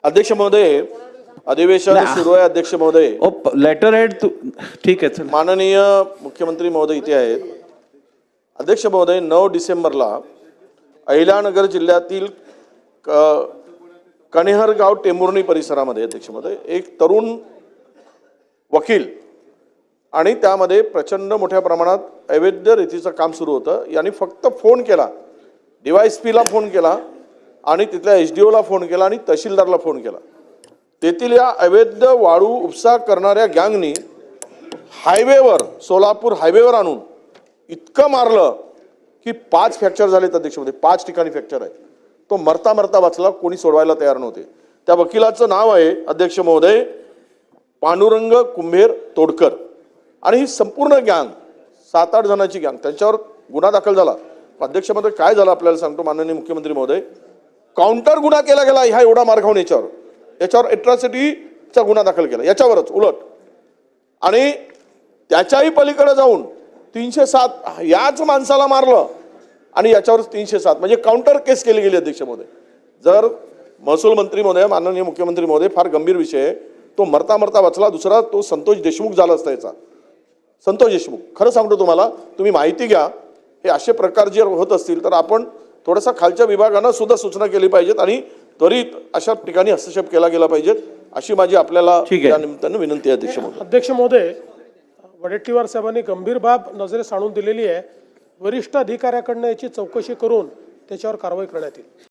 अध्यक्ष महोदय, अधिवेशन सुरू आहे. अध्यक्ष महोदय, लेटर हेड ठीक आहे. चला, माननीय मुख्यमंत्री महोदय इथे आहेत. अध्यक्ष महोदय, 9 डिसेंबरला अहिल्यानगर जिल्ह्यातील कणेहरगाव टेंभुर्णी परिसरामध्ये अध्यक्ष महोदय एक तरुण वकील आणि त्यामध्ये प्रचंड मोठ्या प्रमाणात अवैध रीतीचं काम सुरू होतं. यांनी फक्त फोन केला, DYSPला फोन केला आणि तिथल्या SDOला फोन केला आणि तहसीलदारला फोन केला. तेथील या अवैध वाळू उपसा करणाऱ्या गँगनी हायवेवर, सोलापूर हायवेवर आणून इतकं मारलं की 5 फ्रॅक्चर झालेत अध्यक्ष महोदय. 5 ठिकाणी फ्रॅक्चर आहे. तो मरता मरता वाचला, कोणी सोडवायला तयार नव्हते. त्या वकिलाचं नाव आहे अध्यक्ष महोदय पांडुरंग कुंभेर तोडकर. आणि ही संपूर्ण गँग 7-8 जणांची गँग, त्यांच्यावर गुन्हा दाखल झाला. अध्यक्ष महोदय काय झालं आपल्याला सांगतो माननीय मुख्यमंत्री महोदय. काउंटर गुन्हा केला गेला ह्या एवढा मार खाऊन याच्यावर एट्रॉसिटीचा गुन्हा दाखल केला याच्यावरच उलट. आणि त्याच्याही पलीकडे जाऊन 307 याच माणसाला मारलं आणि याच्यावर 307 म्हणजे काउंटर केस केली गेली अध्यक्ष महोदय. जर महसूल मंत्री महोदय, माननीय मुख्यमंत्री महोदय, फार गंभीर विषय आहे. तो मरता मरता वाचला. दुसरा तो संतोष देशमुख झाला असता याचा. संतोष देशमुख, खरं सांगतो तुम्हाला, तुम्ही माहिती घ्या. हे असे प्रकार जर होत असतील तर आपण थोडासा खालच्या विभागानं सुद्धा सूचना केली पाहिजेत आणि त्वरित अशा ठिकाणी हस्तक्षेप केला गेला पाहिजेत अशी माझी आपल्याला या निमित्तानं विनंती आहे अध्यक्ष महोदय. अध्यक्ष महोदय, वडेट्टीवार साहेबांनी गंभीर बाब नजरेस आणून दिलेली आहे. वरिष्ठ अधिकाऱ्याकडनं याची चौकशी करून त्याच्यावर कारवाई करण्यात येईल.